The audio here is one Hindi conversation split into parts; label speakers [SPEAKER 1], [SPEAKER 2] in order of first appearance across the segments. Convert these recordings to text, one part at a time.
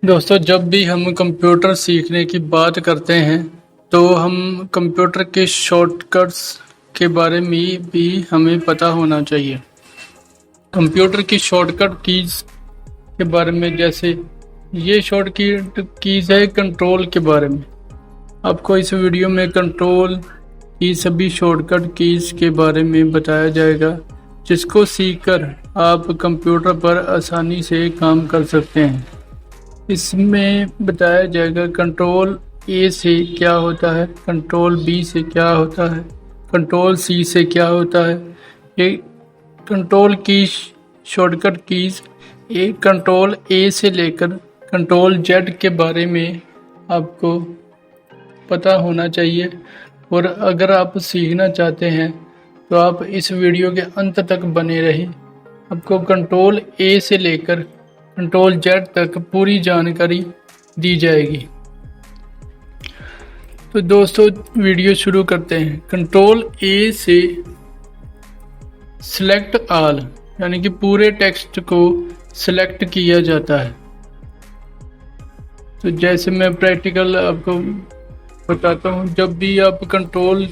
[SPEAKER 1] दोस्तों, जब भी हम कंप्यूटर सीखने की बात करते हैं तो हम कंप्यूटर के शॉर्टकट्स के बारे में भी हमें पता होना चाहिए। कंप्यूटर की शॉर्टकट कीज के बारे में, जैसे ये शॉर्टकट कीज है कंट्रोल के बारे में। आपको इस वीडियो में कंट्रोल की सभी शॉर्टकट कीज के बारे में बताया जाएगा, जिसको सीखकर आप कंप्यूटर पर आसानी से काम कर सकते हैं। इसमें बताया जाएगा कंट्रोल ए से क्या होता है, कंट्रोल बी से क्या होता है, कंट्रोल सी से क्या होता है। ये कंट्रोल की शॉर्टकट कीज एक कंट्रोल ए से लेकर कंट्रोल जेड के बारे में आपको पता होना चाहिए। और अगर आप सीखना चाहते हैं तो आप इस वीडियो के अंत तक बने रहें। आपको कंट्रोल ए से लेकर कंट्रोल जेड तक पूरी जानकारी दी जाएगी। तो दोस्तों, वीडियो शुरू करते हैं। कंट्रोल ए से सिलेक्ट ऑल यानी कि पूरे टेक्स्ट को सिलेक्ट किया जाता है। तो जैसे मैं प्रैक्टिकल आपको बताता हूँ, जब भी आप कंट्रोल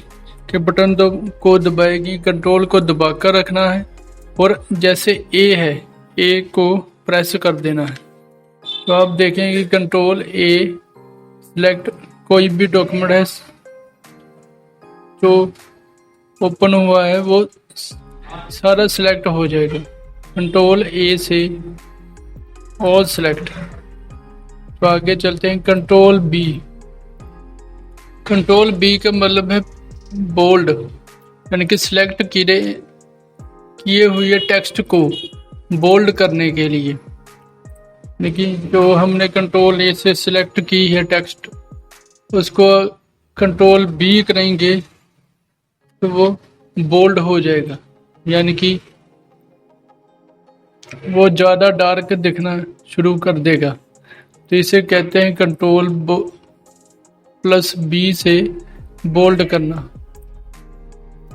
[SPEAKER 1] के बटन को दबाएगी, कंट्रोल को दबाकर रखना है और जैसे ए है, ए को प्रेस कर देना है। तो आप देखेंगे कि कंट्रोल ए सिलेक्ट कोई भी डॉक्यूमेंट है जो ओपन हुआ है वो सारा सिलेक्ट हो जाएगा। कंट्रोल ए से ऑल सिलेक्ट। तो आगे चलते हैं कंट्रोल बी। कंट्रोल बी का मतलब है बोल्ड, यानी कि सिलेक्ट किए हुए टेक्स्ट को बोल्ड करने के लिए। लेकिन जो हमने कंट्रोल ए से सिलेक्ट की है टेक्स्ट, उसको कंट्रोल बी करेंगे तो वो बोल्ड हो जाएगा, यानी कि वो ज़्यादा डार्क दिखना शुरू कर देगा। तो इसे कहते हैं कंट्रोल प्लस बी से बोल्ड करना।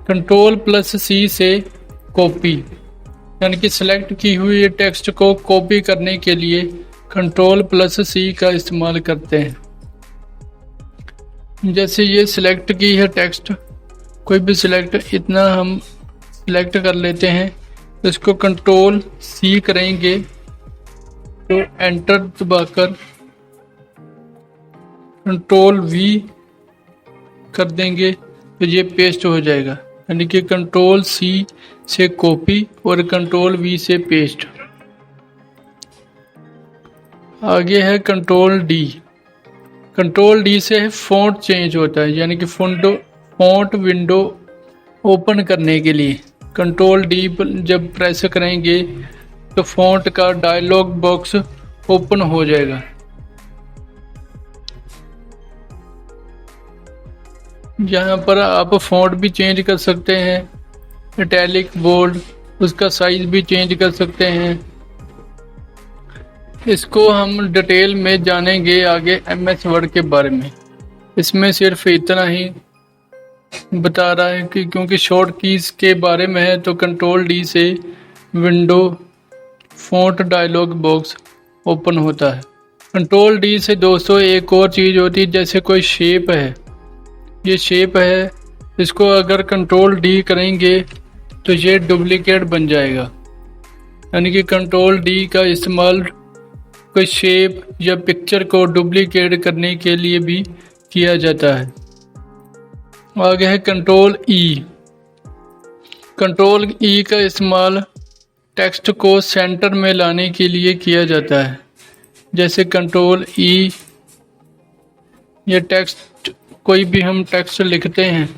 [SPEAKER 1] कंट्रोल प्लस सी से कॉपी, यानी कि सिलेक्ट की हुई टेक्स्ट को कॉपी करने के लिए कंट्रोल प्लस सी का इस्तेमाल करते हैं। जैसे ये सिलेक्ट की है टेक्स्ट, कोई भी सिलेक्ट, इतना हम सिलेक्ट कर लेते हैं। इसको कंट्रोल सी करेंगे तो एंटर दबाकर कंट्रोल वी कर देंगे तो ये पेस्ट हो जाएगा, यानी कि कंट्रोल सी से कॉपी और कंट्रोल वी से पेस्ट। आगे है कंट्रोल डी। कंट्रोल डी से फॉन्ट चेंज होता है, यानी कि फॉन्ट विंडो ओपन करने के लिए कंट्रोल डी जब प्रेस करेंगे तो फॉन्ट का डायलॉग बॉक्स ओपन हो जाएगा। यहाँ पर आप फॉन्ट भी चेंज कर सकते हैं, इटैलिक, बोल्ड, उसका साइज भी चेंज कर सकते हैं। इसको हम डिटेल में जानेंगे आगे MS वर्ड के बारे में। इसमें सिर्फ इतना ही बता रहा है कि क्योंकि शॉर्ट कीज के बारे में है तो कंट्रोल डी से window font dialog box open होता है। कंट्रोल डी से दोस्तों एक और चीज़ होती है, जैसे कोई शेप है, ये शेप है, इसको अगर कंट्रोल डी करेंगे तो ये डुप्लीकेट बन जाएगा। यानी कि कंट्रोल डी का इस्तेमाल कोई शेप या पिक्चर को डुप्लीकेट करने के लिए भी किया जाता है। आगे है कंट्रोल ई। कंट्रोल ई का इस्तेमाल टेक्स्ट को सेंटर में लाने के लिए किया जाता है। जैसे कंट्रोल ई, ये टेक्स्ट, कोई भी हम टेक्स्ट लिखते हैं,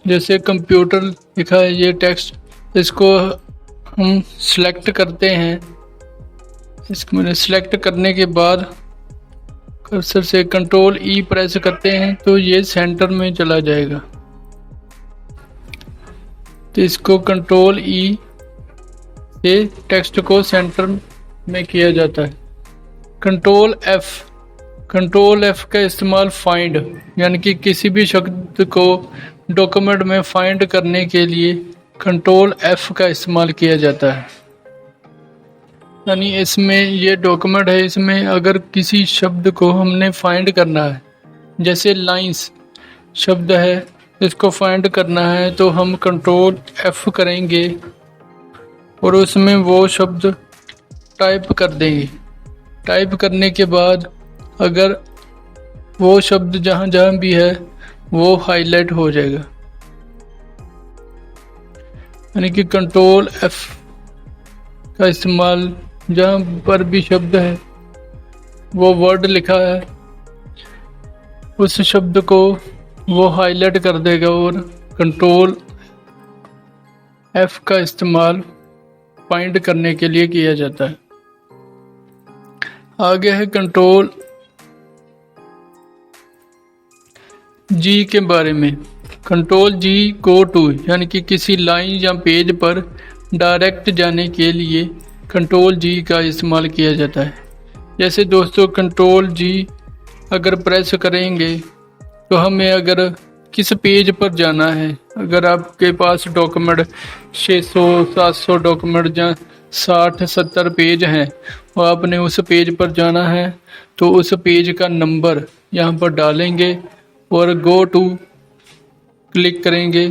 [SPEAKER 1] जैसे कंप्यूटर लिखा है ये टेक्स्ट, इसको हम सिलेक्ट करते हैं। इसको सिलेक्ट करने के बाद कर्सर से कंट्रोल ई प्रेस करते हैं तो ये सेंटर में चला जाएगा। तो इसको कंट्रोल ई से टेक्स्ट को सेंटर में किया जाता है। Control F. कंट्रोल एफ का इस्तेमाल फाइंड, यानी कि किसी भी शब्द को डॉक्यूमेंट में फाइंड करने के लिए कंट्रोल एफ का इस्तेमाल किया जाता है। यानी इसमें ये डॉक्यूमेंट है, इसमें अगर किसी शब्द को हमने फाइंड करना है, जैसे लाइंस शब्द है, इसको फाइंड करना है तो हम कंट्रोल F करेंगे और उसमें वो शब्द टाइप कर देंगे। टाइप करने के बाद अगर वो शब्द जहाँ जहाँ भी है वो हाईलाइट हो जाएगा, यानी कि कंट्रोल F का इस्तेमाल जहाँ पर भी शब्द है, वो वर्ड लिखा है, उस शब्द को वो हाईलाइट कर देगा और कंट्रोल F का इस्तेमाल फाइंड करने के लिए किया जाता है। आगे है कंट्रोल G के बारे में। कंट्रोल G गो टू, यानी कि किसी लाइन या पेज पर डायरेक्ट जाने के लिए कंट्रोल G का इस्तेमाल किया जाता है। जैसे दोस्तों कंट्रोल G अगर प्रेस करेंगे तो हमें अगर किस पेज पर जाना है, अगर आपके पास डॉक्यूमेंट 600-700 डॉक्यूमेंट या 60-70 पेज हैं और आपने उस पेज पर जाना है, तो उस पेज का नंबर यहाँ पर डालेंगे और गो टू क्लिक करेंगे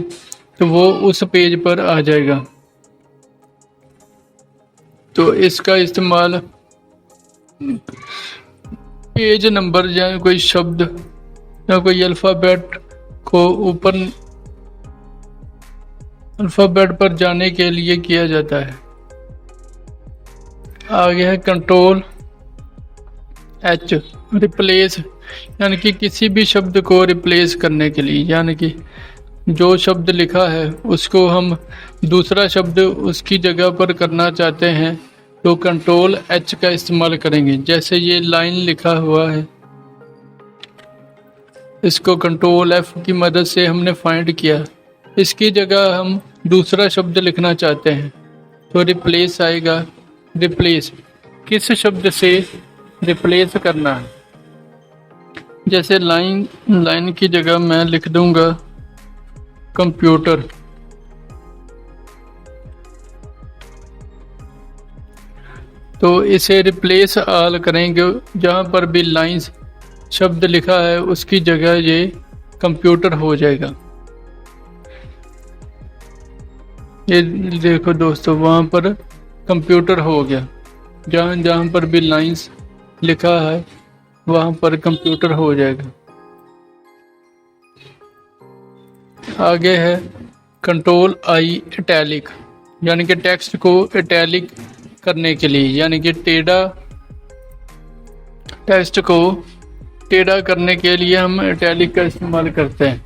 [SPEAKER 1] तो वो उस पेज पर आ जाएगा। तो इसका इस्तेमाल पेज नंबर या कोई शब्द या कोई अल्फ़ाबेट को ऊपर अल्फ़ाबेट पर जाने के लिए किया जाता है। आगे है कंट्रोल H रिप्लेस, यानी कि किसी भी शब्द को रिप्लेस करने के लिए, यानी कि जो शब्द लिखा है उसको हम दूसरा शब्द उसकी जगह पर करना चाहते हैं तो कंट्रोल H का इस्तेमाल करेंगे। जैसे ये लाइन लिखा हुआ है, इसको कंट्रोल F की मदद से हमने फाइंड किया, इसकी जगह हम दूसरा शब्द लिखना चाहते हैं तो रिप्लेस आएगा। रिप्लेस किस शब्द से रिप्लेस करना है, जैसे लाइन की जगह मैं लिख दूंगा कंप्यूटर। तो इसे रिप्लेस ऑल करेंगे, जहाँ पर भी लाइंस शब्द लिखा है उसकी जगह ये कंप्यूटर हो जाएगा। ये देखो दोस्तों, वहाँ पर कंप्यूटर हो गया, जहाँ जहाँ पर भी लाइंस लिखा है वहाँ पर कंप्यूटर हो जाएगा। आगे है कंट्रोल I इटैलिक, यानी कि टेक्स्ट को इटैलिक करने के लिए, यानी कि टेक्स्ट को टेढ़ा करने के लिए हम इटैलिक का इस्तेमाल करते हैं।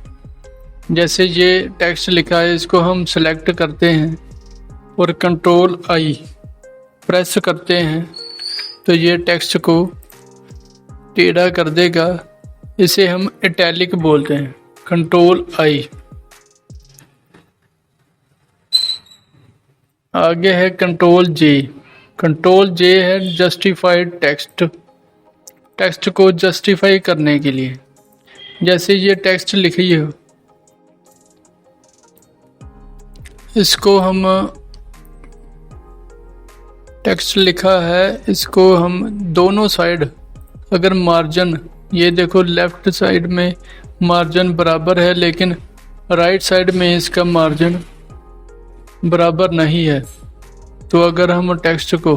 [SPEAKER 1] जैसे ये टेक्स्ट लिखा है, इसको हम सेलेक्ट करते हैं और कंट्रोल I प्रेस करते हैं तो ये टेक्स्ट को टेढ़ा कर देगा, इसे हम इटैलिक बोलते हैं, कंट्रोल I। आगे है कंट्रोल J। कंट्रोल J है जस्टिफाइड टेक्स्ट को जस्टिफाई करने के लिए। जैसे ये टेक्स्ट लिखी हो, इसको हम टेक्स्ट लिखा है, इसको हम दोनों साइड अगर मार्जिन, ये देखो लेफ्ट साइड में मार्जिन बराबर है लेकिन राइट साइड में इसका मार्जिन बराबर नहीं है, तो अगर हम टेक्स्ट को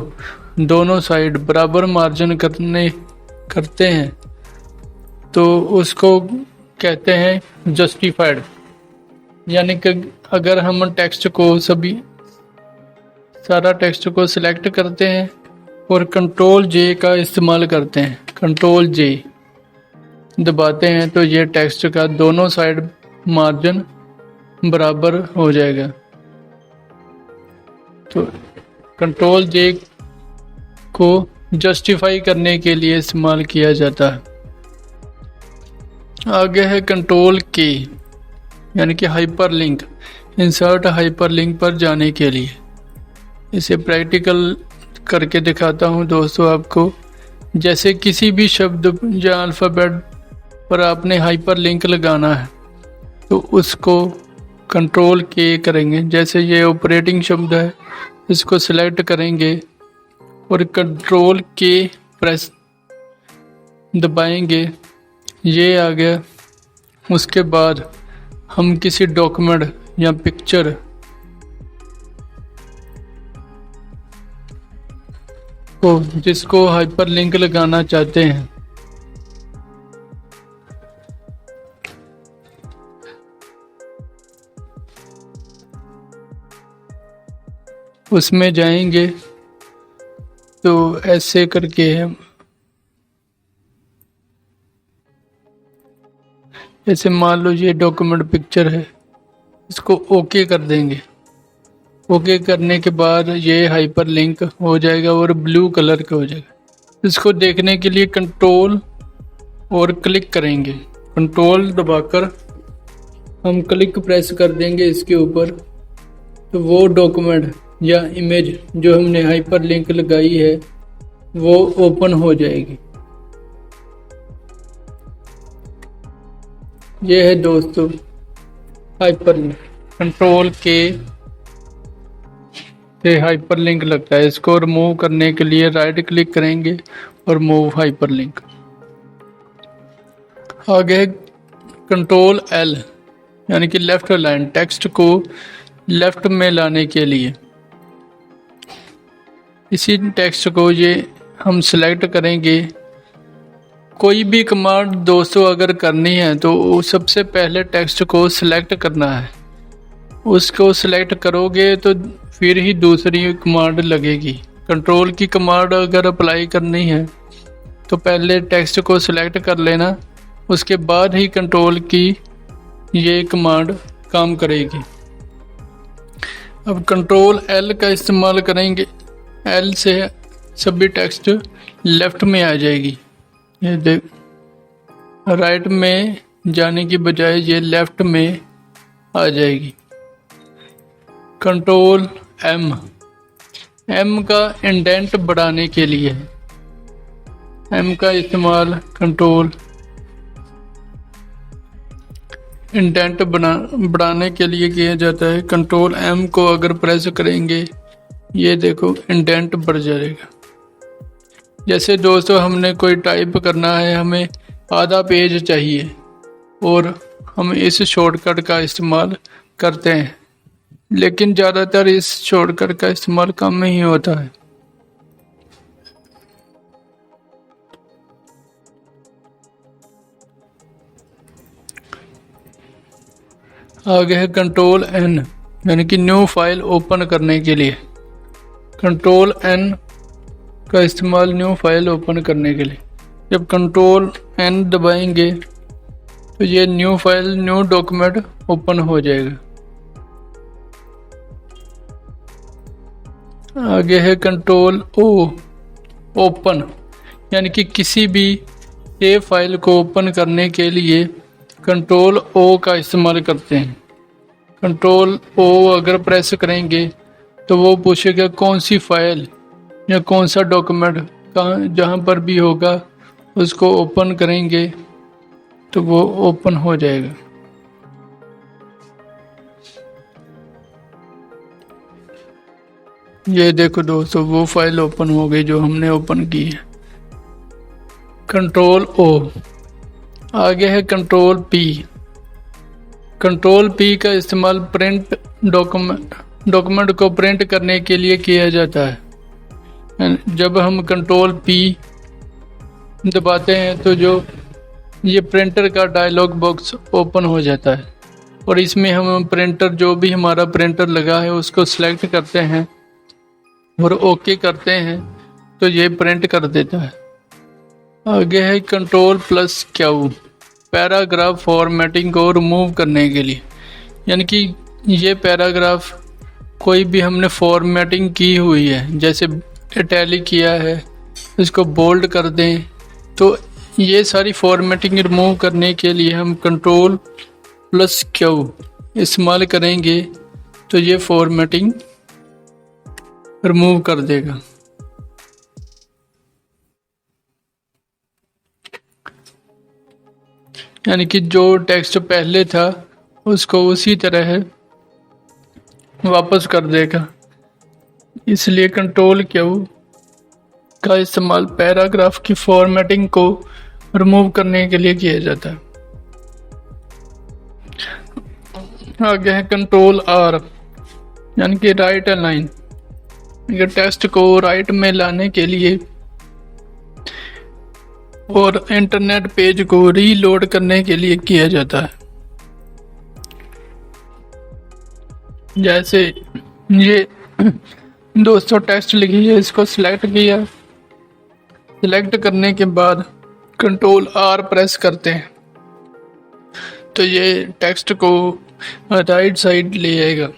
[SPEAKER 1] दोनों साइड बराबर मार्जिन करते हैं तो उसको कहते हैं जस्टिफाइड। यानी कि अगर हम टेक्स्ट को सारा टेक्स्ट को सिलेक्ट करते हैं और कंट्रोल J का इस्तेमाल करते हैं, कंट्रोल J दबाते हैं तो ये टेक्स्ट का दोनों साइड मार्जिन बराबर हो जाएगा। तो कंट्रोल J को जस्टिफाई करने के लिए इस्तेमाल किया जाता है। आगे है कंट्रोल K, यानी कि हाइपरलिंक, इंसर्ट हाइपरलिंक पर जाने के लिए। इसे प्रैक्टिकल करके दिखाता हूँ दोस्तों आपको। जैसे किसी भी शब्द या अल्फ़ाबेट पर आपने हाइपरलिंक लगाना है तो उसको कंट्रोल K करेंगे। जैसे ये ऑपरेटिंग शब्द है, इसको सिलेक्ट करेंगे और कंट्रोल के प्रेस दबाएंगे, ये आ गया। उसके बाद हम किसी डॉक्यूमेंट या पिक्चर को जिसको हाइपरलिंक लगाना चाहते हैं उसमें जाएंगे। तो ऐसे करके हम जैसे मान लो ये डॉक्यूमेंट पिक्चर है, इसको ओके कर देंगे। ओके करने के बाद ये हाइपर लिंक हो जाएगा और ब्लू कलर का हो जाएगा। इसको देखने के लिए कंट्रोल और क्लिक करेंगे। कंट्रोल दबाकर हम क्लिक प्रेस कर देंगे इसके ऊपर, तो वो डॉक्यूमेंट या इमेज जो हमने हाइपर लिंक लगाई है वो ओपन हो जाएगी। ये है दोस्तों हाइपर लिंक। कंट्रोल के से हाइपर लिंक लगता है। इसको रिमूव करने के लिए राइट क्लिक करेंगे और मूव हाइपर लिंक। आगे कंट्रोल एल यानी कि लेफ्ट अलाइन, टेक्स्ट को लेफ्ट में लाने के लिए इसी टेक्स्ट को ये हम सिलेक्ट करेंगे। कोई भी कमांड दोस्तों अगर करनी है तो सबसे पहले टेक्स्ट को सिलेक्ट करना है। उसको सिलेक्ट करोगे तो फिर ही दूसरी कमांड लगेगी। कंट्रोल की कमांड अगर अप्लाई करनी है तो पहले टेक्स्ट को सिलेक्ट कर लेना, उसके बाद ही कंट्रोल की ये कमांड काम करेगी। अब कंट्रोल एल का इस्तेमाल करेंगे। एल से सभी टेक्स्ट लेफ्ट में आ जाएगी। ये देख, राइट में जाने की बजाय ये लेफ्ट में आ जाएगी। कंट्रोल एम, एम का इंडेंट बढ़ाने के लिए है। एम का इस्तेमाल कंट्रोल इंडेंट बढ़ाने के लिए किया जाता है। कंट्रोल एम को अगर प्रेस करेंगे ये देखो इंडेंट बढ़ जाएगा। जैसे दोस्तों हमने कोई टाइप करना है, हमें आधा पेज चाहिए और हम इस शॉर्टकट का इस्तेमाल करते हैं, लेकिन ज़्यादातर इस शॉर्टकट का इस्तेमाल कम में ही होता है। आगे है कंट्रोल एन यानी कि न्यू फाइल ओपन करने के लिए। कंट्रोल एन का इस्तेमाल न्यू फाइल ओपन करने के लिए। जब कंट्रोल एन दबाएंगे तो ये new file new document open हो जाएगा। आगे है कंट्रोल ओ, ओपन यानी कि किसी भी सेव फाइल को ओपन करने के लिए कंट्रोल ओ का इस्तेमाल करते हैं। कंट्रोल ओ अगर प्रेस करेंगे तो वो पूछेगा कौन सी फाइल या कौन सा डॉक्यूमेंट कहाँ जहाँ पर भी होगा उसको ओपन करेंगे तो वो ओपन हो जाएगा। ये देखो दोस्तों वो फाइल ओपन हो गई जो हमने ओपन की है। Control O. आगे है कंट्रोल पी। कंट्रोल पी का इस्तेमाल प्रिंट डॉक्यूमेंट को प्रिंट करने के लिए किया जाता है। जब हम कंट्रोल पी दबाते हैं तो जो ये प्रिंटर का डायलॉग बॉक्स ओपन हो जाता है और इसमें हम प्रिंटर जो भी हमारा प्रिंटर लगा है उसको सिलेक्ट करते हैं और ओके करते हैं तो ये प्रिंट कर देता है। आगे है control plus Q, paragraph formatting को रिमूव करने के लिए। यानी कि ये पैराग्राफ कोई भी हमने फॉर्मेटिंग की हुई है, जैसे इटैलिक किया है, इसको बोल्ड कर दें, तो ये सारी फॉर्मेटिंग रिमूव करने के लिए हम कंट्रोल प्लस क्यू इस्तेमाल करेंगे तो ये फॉर्मेटिंग रिमूव कर देगा। यानी कि जो टेक्स्ट पहले था उसको उसी तरह वापस कर देगा। इसलिए कंट्रोल क्यू का इस्तेमाल पैराग्राफ की फॉर्मेटिंग को रिमूव करने के लिए किया जाता है। आगे है कंट्रोल आर, यानी कि राइट अलाइन। ये टेक्स्ट को राइट में लाने के लिए और इंटरनेट पेज को रीलोड करने के लिए किया जाता है। जैसे ये दोस्तों टेक्स्ट लिखी है, इसको सिलेक्ट किया, सिलेक्ट करने के बाद कंट्रोल आर प्रेस करते हैं तो ये टेक्स्ट को राइट साइड ले आएगा।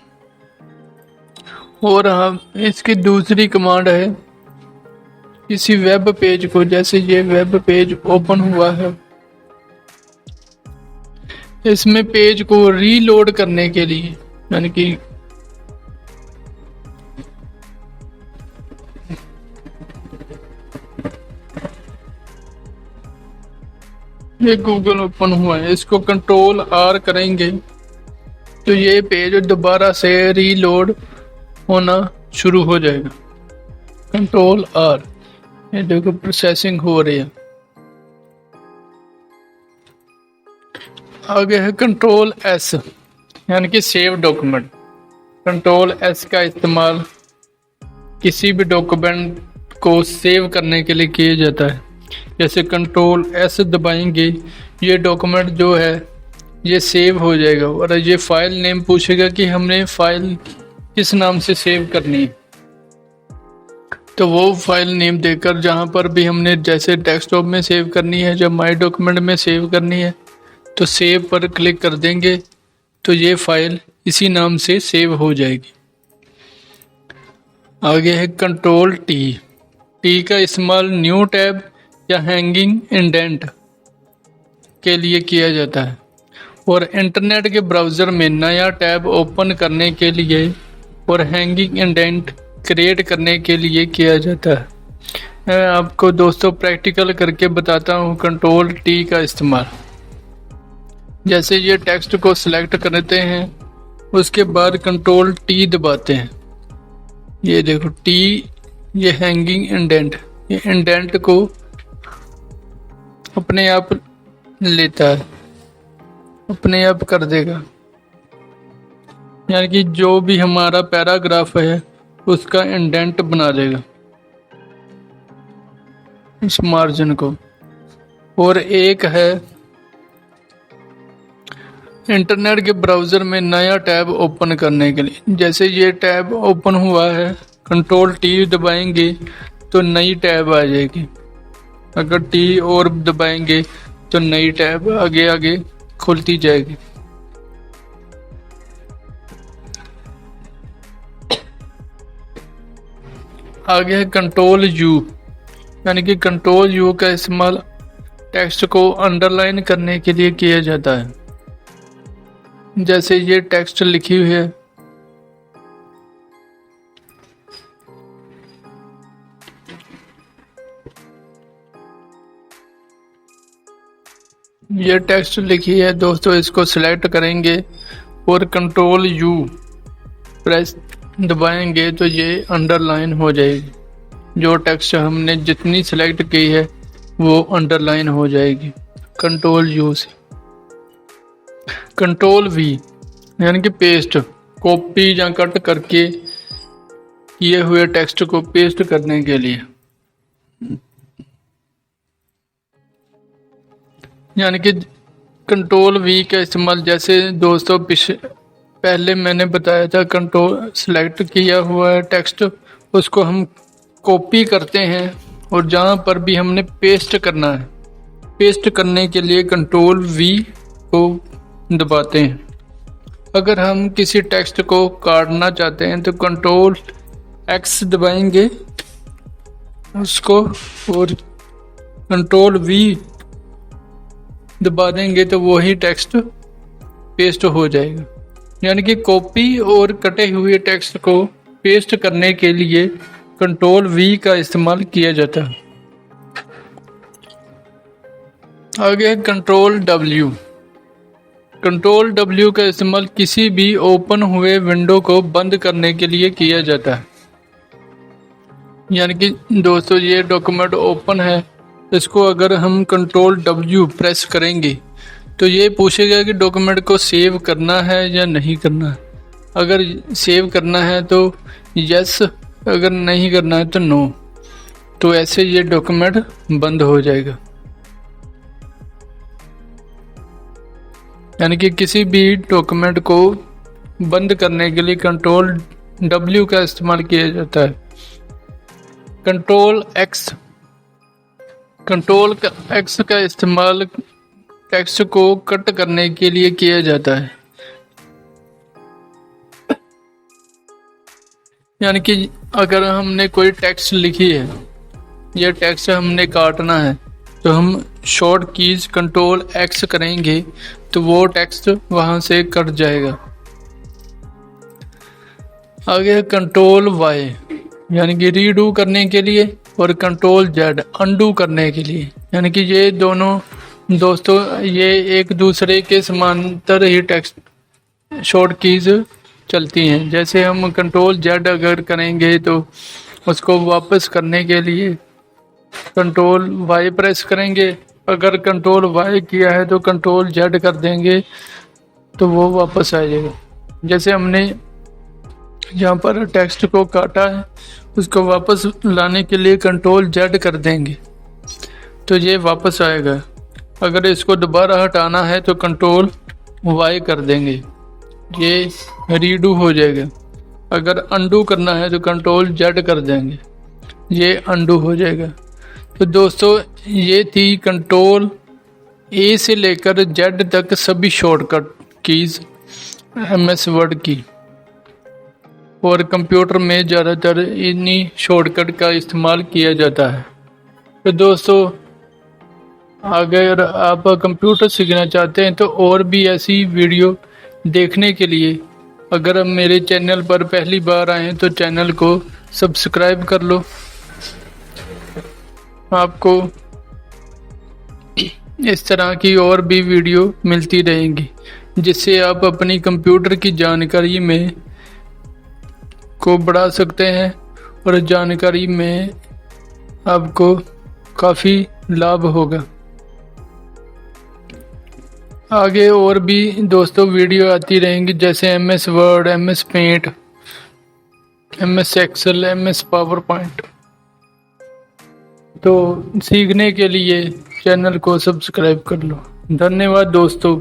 [SPEAKER 1] और हम इसकी दूसरी कमांड है, किसी वेब पेज को, जैसे ये वेब पेज ओपन हुआ है, इसमें पेज को रीलोड करने के लिए, यानी कि ये गूगल ओपन हुआ है, इसको कंट्रोल आर करेंगे तो ये पेज दोबारा से रीलोड होना शुरू हो जाएगा। कंट्रोल आर, ये देखो प्रोसेसिंग हो रही है। आगे है कंट्रोल एस, यानी कि सेव डॉक्यूमेंट। कंट्रोल एस का इस्तेमाल किसी भी डॉक्यूमेंट को सेव करने के लिए किया जाता है। जैसे कंट्रोल एस दबाएंगे, ये डॉक्यूमेंट जो है ये सेव हो जाएगा और ये फाइल नेम पूछेगा कि हमने फाइल किस नाम से सेव करनी है, तो वो फाइल नेम देकर जहाँ पर भी हमने, जैसे डेस्कटॉप में सेव करनी है, जब माई डॉक्यूमेंट में सेव करनी है तो सेव पर क्लिक कर देंगे तो ये फाइल इसी नाम से सेव हो जाएगी। आगे है कंट्रोल टी। टी का इस्तेमाल न्यू टैब या हैंगिंग इंडेंट के लिए किया जाता है और इंटरनेट के ब्राउज़र में नया टैब ओपन करने के लिए और हैंगिंग इंडेंट क्रिएट करने के लिए किया जाता है। मैं आपको दोस्तों प्रैक्टिकल करके बताता हूँ कंट्रोल टी का इस्तेमाल। जैसे ये टेक्स्ट को सिलेक्ट करते हैं, उसके बाद कंट्रोल टी दबाते हैं, ये देखो टी, ये हैंगिंग इंडेंट, ये इंडेंट को अपने आप लेता है, अपने आप कर देगा, यानी कि जो भी हमारा पैराग्राफ है उसका इंडेंट बना देगा इस मार्जिन को। और एक है इंटरनेट के ब्राउज़र में नया टैब ओपन करने के लिए। जैसे ये टैब ओपन हुआ है, कंट्रोल टी दबाएंगे तो नई टैब आ जाएगी, अगर टी और दबाएंगे तो नई टैब आगे आगे खुलती जाएगी। आगे है कंट्रोल यू, यानी कि कंट्रोल यू का इस्तेमाल टेक्स्ट को अंडरलाइन करने के लिए किया जाता है। जैसे ये टेक्स्ट लिखी हुई है, ये टेक्स्ट लिखी है दोस्तों, इसको सिलेक्ट करेंगे और कंट्रोल यू प्रेस दबाएंगे तो ये अंडरलाइन हो जाएगी। जो टेक्स्ट हमने जितनी सिलेक्ट की है वो अंडरलाइन हो जाएगी कंट्रोल यू से। कंट्रोल वी, यानी कि पेस्ट, कॉपी या कट करके किए हुए टेक्स्ट को पेस्ट करने के लिए, यानी कि कंट्रोल वी का इस्तेमाल, जैसे दोस्तों पहले मैंने बताया था, कंट्रोल सेलेक्ट किया हुआ है टेक्स्ट, उसको हम कॉपी करते हैं और जहाँ पर भी हमने पेस्ट करना है, पेस्ट करने के लिए कंट्रोल वी को दबाते हैं। अगर हम किसी टेक्स्ट को काटना चाहते हैं तो कंट्रोल एक्स दबाएंगे उसको और कंट्रोल वी दबा देंगे तो वही टेक्स्ट पेस्ट हो जाएगा। यानी कि कॉपी और कटे हुए टेक्स्ट को पेस्ट करने के लिए कंट्रोल वी का इस्तेमाल किया जाता है। आगे कंट्रोल डब्ल्यू। कंट्रोल डब्ल्यू का इस्तेमाल किसी भी ओपन हुए विंडो को बंद करने के लिए किया जाता है। यानी कि दोस्तों ये डॉक्यूमेंट ओपन है। इसको अगर हम कंट्रोल W प्रेस करेंगे तो ये पूछेगा कि डॉक्यूमेंट को सेव करना है या नहीं करना है। अगर सेव करना है तो यस, अगर नहीं करना है तो नो। तो ऐसे ये डॉक्यूमेंट बंद हो जाएगा। यानी कि किसी भी डॉक्यूमेंट को बंद करने के लिए कंट्रोल W का इस्तेमाल किया जाता है। कंट्रोल X का इस्तेमाल टेक्स्ट को कट करने के लिए किया जाता है। यानी कि अगर हमने कोई टेक्स्ट लिखी है या टेक्स्ट हमने काटना है तो हम शॉर्ट कीज कंट्रोल X करेंगे तो वो टेक्स्ट वहां से कट जाएगा। आगे कंट्रोल Y यानी कि रीडू करने के लिए और कंट्रोल Z अनडू करने के लिए। यानी कि ये दोनों दोस्तों ये एक दूसरे के समांतर ही टेक्स्ट शॉर्ट कीज चलती हैं। जैसे हम कंट्रोल Z अगर करेंगे तो उसको वापस करने के लिए कंट्रोल Y प्रेस करेंगे। अगर कंट्रोल Y किया है तो कंट्रोल Z कर देंगे तो वो वापस आ जाएगा। जैसे हमने यहाँ पर टेक्स्ट को काटा है उसको वापस लाने के लिए कंट्रोल Z कर देंगे तो ये वापस आएगा। अगर इसको दोबारा हटाना है तो कंट्रोल Y कर देंगे, ये रीडू हो जाएगा। अगर अनडू करना है तो कंट्रोल Z कर देंगे, ये अनडू हो जाएगा। तो दोस्तों ये थी कंट्रोल A से लेकर Z तक सभी शॉर्टकट कीज MS वर्ड की, और कंप्यूटर में ज़्यादातर इन्हीं शॉर्टकट का इस्तेमाल किया जाता है। तो दोस्तों अगर आप कंप्यूटर सीखना चाहते हैं तो और भी ऐसी वीडियो देखने के लिए अगर आप मेरे चैनल पर पहली बार आए तो चैनल को सब्सक्राइब कर लो। आपको इस तरह की और भी वीडियो मिलती रहेंगी जिससे आप अपनी कंप्यूटर की जानकारी में को बढ़ा सकते हैं और जानकारी में आपको काफ़ी लाभ होगा। आगे और भी दोस्तों वीडियो आती रहेंगी जैसे MS Word, MS Paint, MS Excel, MS PowerPoint. तो सीखने के लिए चैनल को सब्सक्राइब कर लो। धन्यवाद दोस्तों।